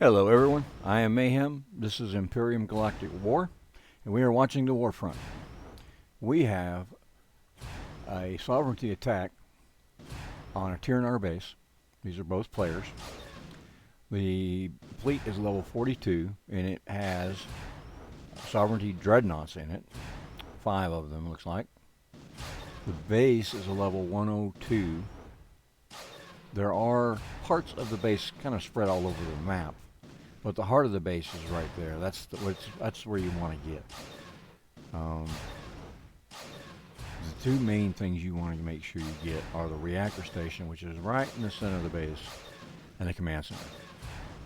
Hello everyone, I am Mayhem. This is Imperium Galactic War, and we are watching the Warfront. We have a sovereignty attack on a Tyrannar base. These are both players. The fleet is level 42, and it has sovereignty dreadnoughts in it. 5 of them, looks like. The base is a level 102. There are parts of the base kind of spread all over the map. But the heart of the base is right there. That's where you want to get. The two main things you want to make sure you get are the reactor station, which is right in the center of the base, and the command center.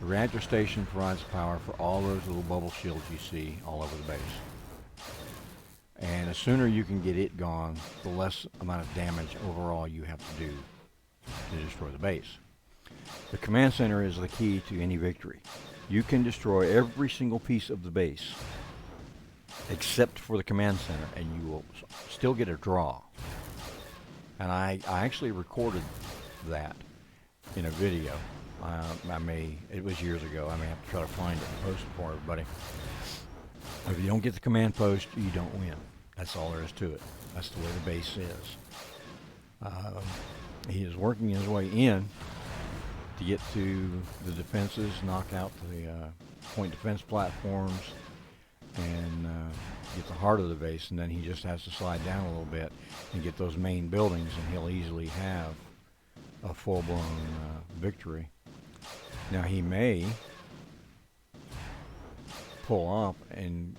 The reactor station provides power for all those little bubble shields you see all over the base. And the sooner you can get it gone, the less amount of damage overall you have to do to destroy the base. The command center is the key to any victory. You can destroy every single piece of the base except for the command center, and you will still get a draw. And I actually recorded that in a video. It was years ago. I may have to try to find it and post it for everybody. If you don't get the command post, you don't win. That's all there is to it. That's the way the base is. He is working his way in to get to the defenses, knock out the point defense platforms, and get the heart of the base, and then he just has to slide down a little bit and get those main buildings, and he'll easily have a full-blown victory. Now he may pull up and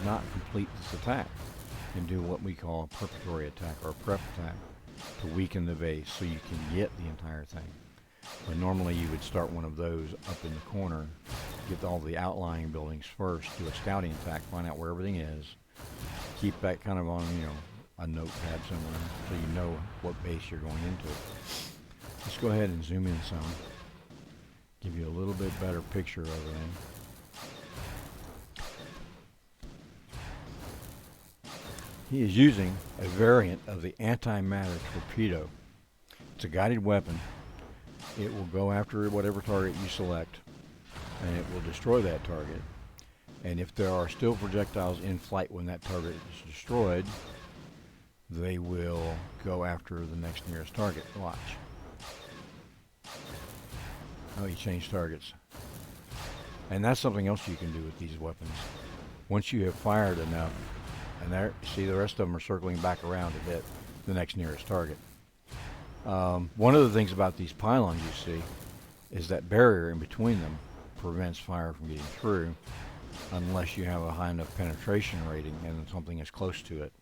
not complete this attack and do what we call a preparatory attack or a prep attack to weaken the base so you can get the entire thing. But normally you would start one of those up in the corner, get all the outlying buildings first, do a scouting attack, find out where everything is, keep that kind of on, a notepad somewhere so you know what base you're going into. Let's go ahead and zoom in some, give you a little bit better picture of everything. He is using a variant of the antimatter torpedo. It's a guided weapon. It will go after whatever target you select, and it will destroy that target. And if there are still projectiles in flight when that target is destroyed, they will go after the next nearest target. Watch. Oh, he changed targets. And that's something else you can do with these weapons. Once you have fired enough, and there, see the rest of them are circling back around to hit the next nearest target. One of the things about these pylons you see is that barrier in between them prevents fire from getting through unless you have a high enough penetration rating and something is close to it,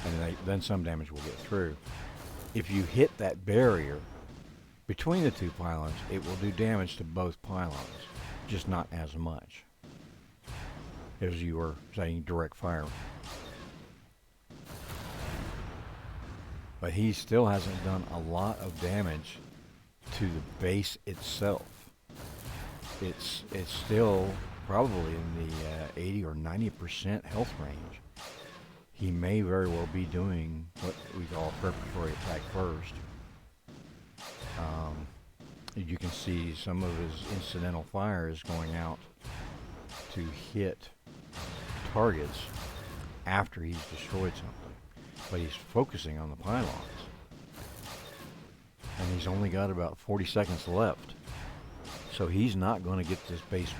and then some damage will get through. If you hit that barrier between the two pylons, it will do damage to both pylons, just not as much as you were saying direct fire. But he still hasn't done a lot of damage to the base itself. It's still probably in the 80 or 90% health range. He may very well be doing what we call a preparatory attack first. You can see some of his incidental fire is going out to hit targets after he's destroyed something. But he's focusing on the pylons. And he's only got about 40 seconds left. So he's not going to get this base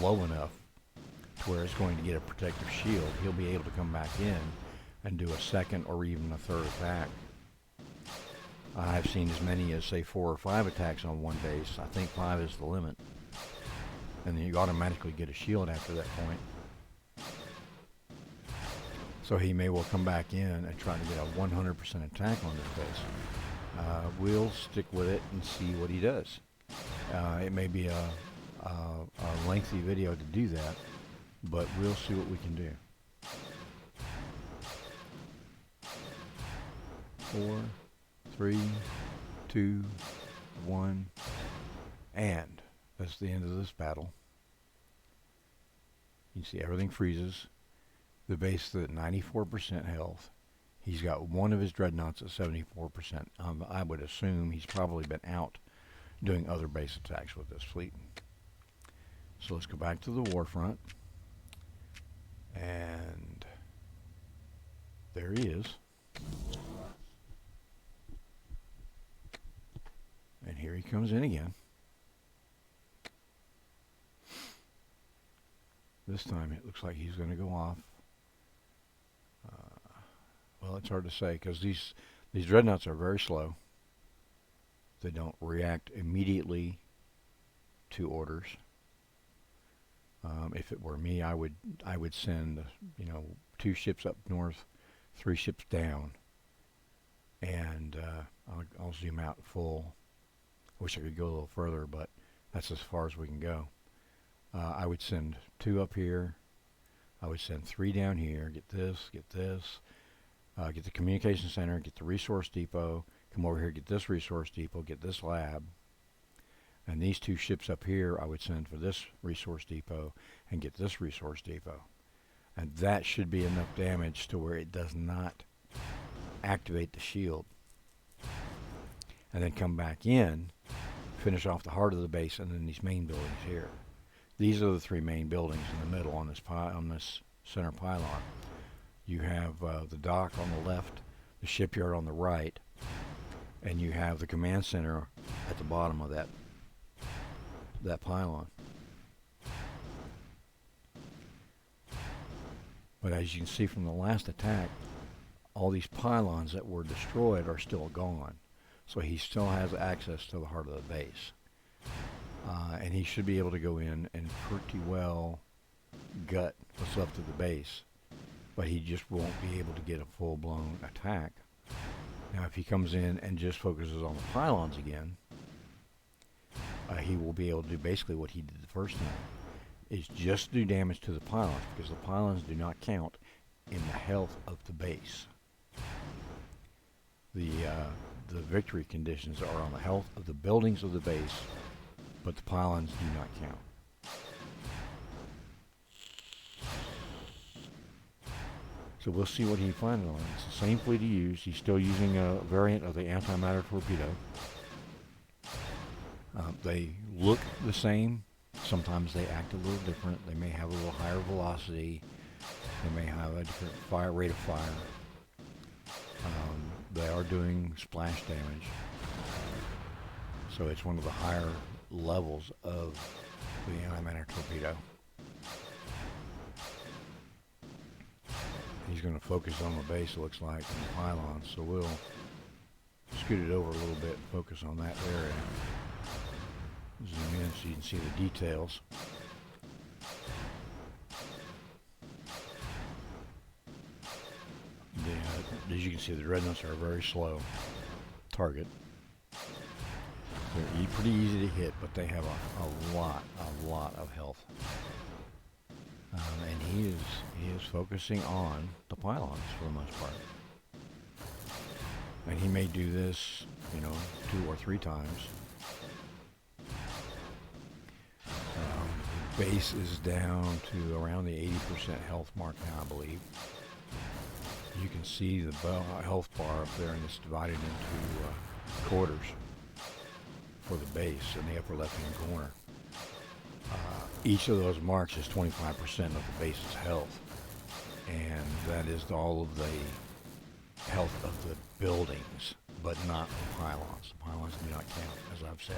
low enough to where it's going to get a protective shield. He'll be able to come back in and do a second or even a third attack. I've seen as many as, say, 4 or 5 attacks on one base. I think 5 is the limit. And then you automatically get a shield after that point. So he may well come back in and try to get a 100% attack on this base. We'll stick with it and see what he does. It may be a lengthy video to do that, but we'll see what we can do. 4, 3, 2, 1, and that's the end of this battle. You can see everything freezes. The base is at 94% health. He's got one of his dreadnoughts at 74%. I would assume he's probably been out doing other base attacks with this fleet. So let's go back to the Warfront. And there he is. And here he comes in again. This time it looks like he's going to go off. Well, it's hard to say because these dreadnoughts are very slow. They don't react immediately to orders. If it were me, I would send 2 ships up north, 3 ships down, and I'll zoom out full. I wish I could go a little further, but that's as far as we can go. I would send 2 up here. I would send 3 down here. Get this. Get the communication center. Get the resource depot. Come over here. Get this resource depot. Get this lab. And these 2 ships up here, I would send for this resource depot and get this resource depot. And that should be enough damage to where it does not activate the shield. And then come back in, finish off the heart of the base, and then these main buildings here. These are the 3 main buildings in the middle on this center pylon. You have the dock on the left, the shipyard on the right, and you have the command center at the bottom of that pylon. But as you can see from the last attack, all these pylons that were destroyed are still gone. So he still has access to the heart of the base. And he should be able to go in and pretty well gut what's left of the base. But he just won't be able to get a full-blown attack. Now if he comes in and just focuses on the pylons again, he will be able to do basically what he did the first time, is just do damage to the pylons, because the pylons do not count in the health of the base. The victory conditions are on the health of the buildings of the base, but the pylons do not count. So we'll see what he finds on. It's the same fleet he used. He's still using a variant of the antimatter torpedo. They look the same. Sometimes they act a little different. They may have a little higher velocity. They may have a different rate of fire. They are doing splash damage. So it's one of the higher levels of the antimatter torpedo. He's going to focus on the base, it looks like, and the pylons. So we'll scoot it over a little bit and focus on that area. Zoom in so you can see the details. As you can see, the dreadnoughts are a very slow target. They're pretty easy to hit, but they have a lot of health. And he is focusing on the pylons for the most part. And he may do this, 2 or 3 times. The base is down to around the 80% health mark now, I believe. You can see the health bar up there, and it's divided into quarters for the base in the upper left-hand corner. Each of those marks is 25% of the base's health, and that is all of the health of the buildings, but not the pylons. The pylons do not count, as I've said.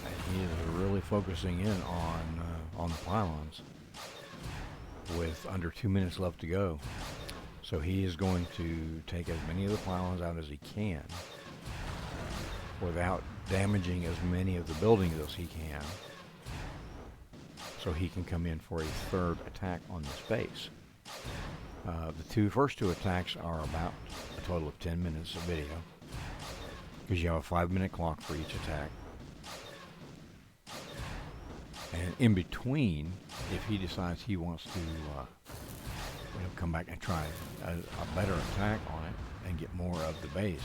And he is really focusing in on the pylons with under 2 minutes left to go. So he is going to take as many of the pylons out as he can without damaging as many of the buildings as he can, so he can come in for a third attack on this base. The first two attacks are about a total of 10 minutes of video, because you have a 5-minute clock for each attack. And in between, if he decides he wants to come back and try a better attack on it and get more of the base,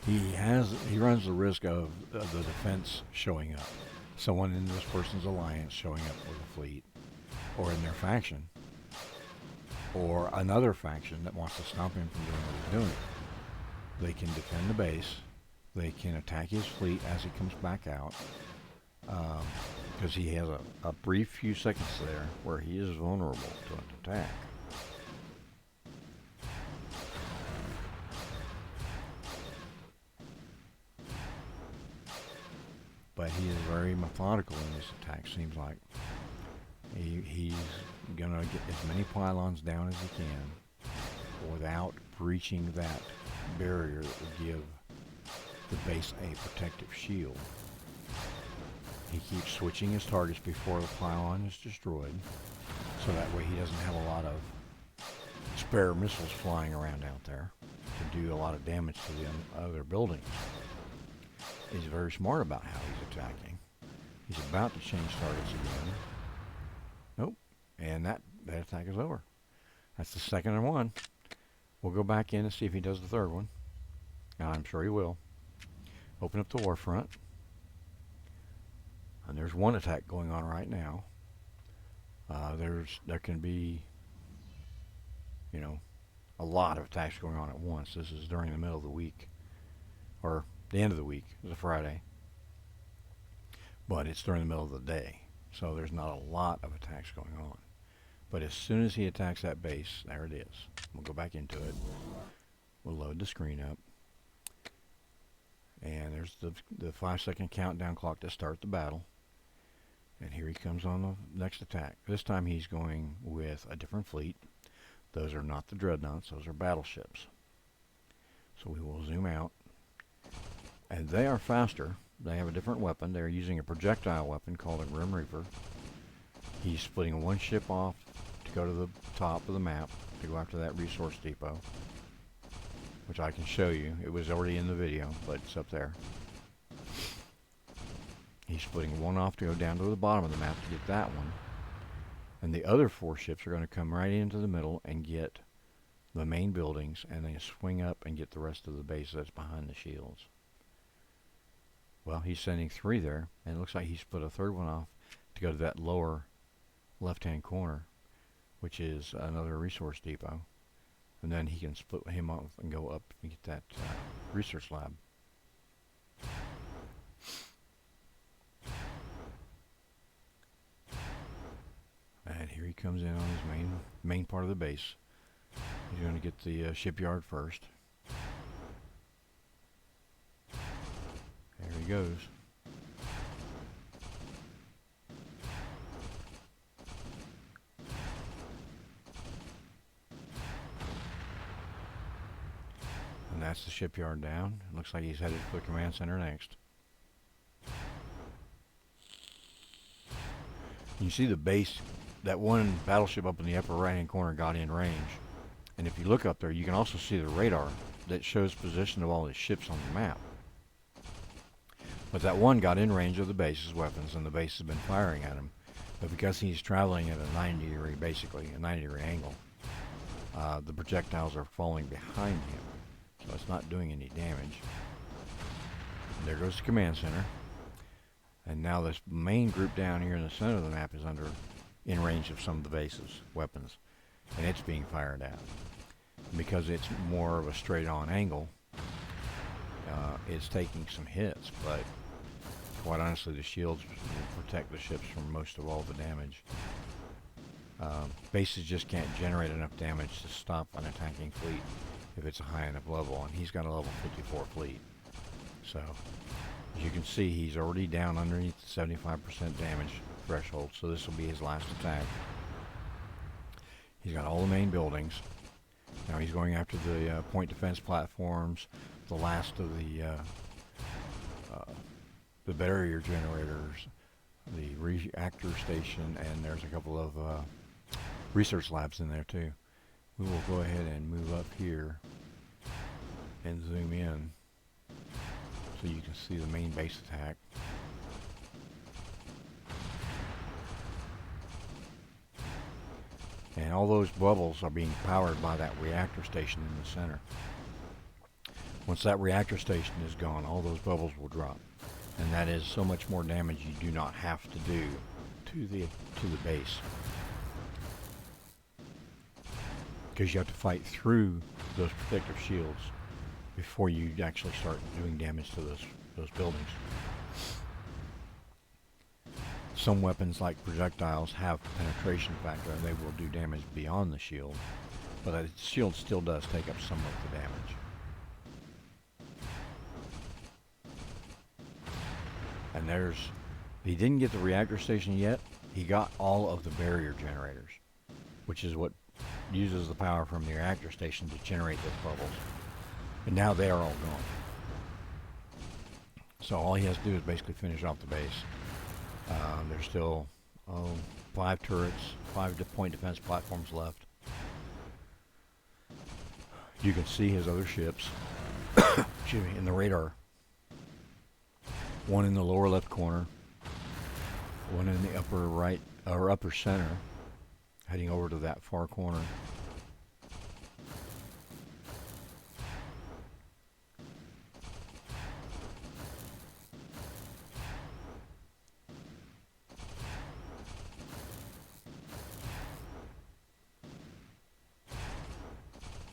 he runs the risk of the defense showing up. Someone in this person's alliance showing up with a fleet, or in their faction, or another faction that wants to stop him from doing what he's doing. They can defend the base. they can attack his fleet as he comes back out, because he has a brief few seconds there where he is vulnerable to an attack. But he is very methodical in this attack, seems like. He's going to get as many pylons down as he can without breaching that barrier that would give the base a protective shield. He keeps switching his targets before the pylon is destroyed, so that way he doesn't have a lot of spare missiles flying around out there to do a lot of damage to the other buildings. He's very smart about how he's attacking. He's about to change targets again. Nope. And that attack is over. That's the second one. We'll go back in and see if he does the third one. Now, I'm sure he will. Open up the Warfront. And there's one attack going on right now. There can be, a lot of attacks going on at once. This is during the middle of the week, or the end of the week. It's a Friday, but it's during the middle of the day, so there's not a lot of attacks going on. But as soon as he attacks that base, there it is. We'll go back into it. We'll load the screen up, and there's the 5-second countdown clock to start the battle. And here he comes on the next attack. This time he's going with a different fleet. Those are not the dreadnoughts, those are battleships. So we will zoom out. And they are faster. They have a different weapon. They're using a projectile weapon called a Grim Reaper. He's splitting one ship off to go to the top of the map to go after that resource depot, which I can show you. It was already in the video, but it's up there. He's splitting one off to go down to the bottom of the map to get that one. And the other 4 ships are going to come right into the middle and get the main buildings, and then swing up and get the rest of the base that's behind the shields. Well, he's sending 3 there, and it looks like he split a third one off to go to that lower left-hand corner, which is another resource depot. And then he can split him off and go up and get that research lab. And here he comes in on his main part of the base. He's going to get the shipyard first. There he goes. And that's the shipyard down. It looks like he's headed for the command center next. You see the base, that one battleship up in the upper right hand corner got in range. And if you look up there, you can also see the radar that shows position of all the ships on the map. But that one got in range of the base's weapons, and the base has been firing at him. But because he's traveling at a 90 degree, basically a 90 degree angle, the projectiles are falling behind him, so it's not doing any damage. And there goes the command center. And now this main group down here in the center of the map is in range of some of the base's weapons, and it's being fired at. Because it's more of a straight-on angle, it's taking some hits, but quite honestly, the shields will protect the ships from most of all the damage. Bases just can't generate enough damage to stop an attacking fleet if it's a high enough level, and he's got a level 54 fleet. So, as you can see, he's already down underneath the 75% damage threshold, so this will be his last attack. He's got all the main buildings. Now he's going after the point defense platforms, the last of the barrier generators, the reactor station, and there's a couple of research labs in there too. We will go ahead and move up here and zoom in so you can see the main base attack. And all those bubbles are being powered by that reactor station in the center. Once that reactor station is gone, all those bubbles will drop. And that is so much more damage you do not have to do to the base. Because you have to fight through those protective shields before you actually start doing damage to those buildings. Some weapons like projectiles have penetration factor and they will do damage beyond the shield, but a shield still does take up some of the damage. And he didn't get the reactor station yet. He got all of the barrier generators, which is what uses the power from the reactor station to generate those bubbles. And now they are all gone. So all he has to do is basically finish off the base. There's still 5 turrets, 5 point defense platforms left. You can see his other ships excuse me, in the radar. One in the lower left corner, one in the upper right or upper center, heading over to that far corner.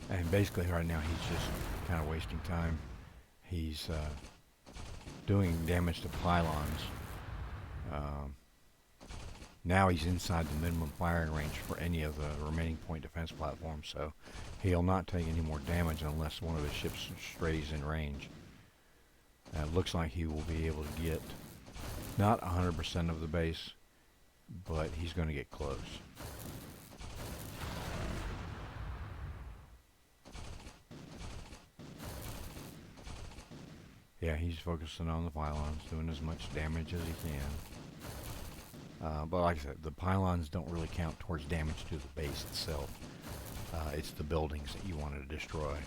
And basically right now he's just kind of wasting time. He's doing damage to pylons. Now he's inside the minimum firing range for any of the remaining point defense platforms, so he'll not take any more damage unless one of his ships strays in range. It looks like he will be able to get not 100% of the base, but he's going to get close. Yeah, he's focusing on the pylons, doing as much damage as he can. But like I said, the pylons don't really count towards damage to the base itself. It's the buildings that you want to destroy.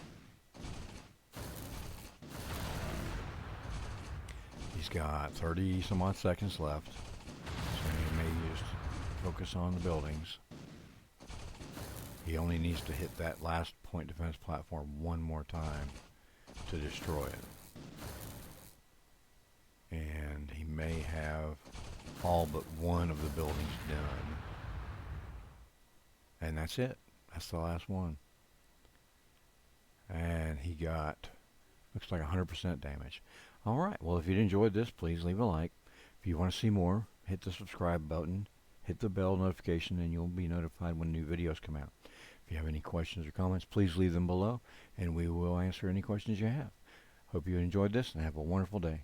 He's got 30 some odd seconds left, so he may just focus on the buildings. He only needs to hit that last point defense platform one more time to destroy it. And he may have all but one of the buildings done. And that's it. That's the last one. And he got, looks like 100% damage. Alright, well if you enjoyed this, please leave a like. If you want to see more, hit the subscribe button, hit the bell notification, and you'll be notified when new videos come out. If you have any questions or comments, please leave them below, and we will answer any questions you have. Hope you enjoyed this, and have a wonderful day.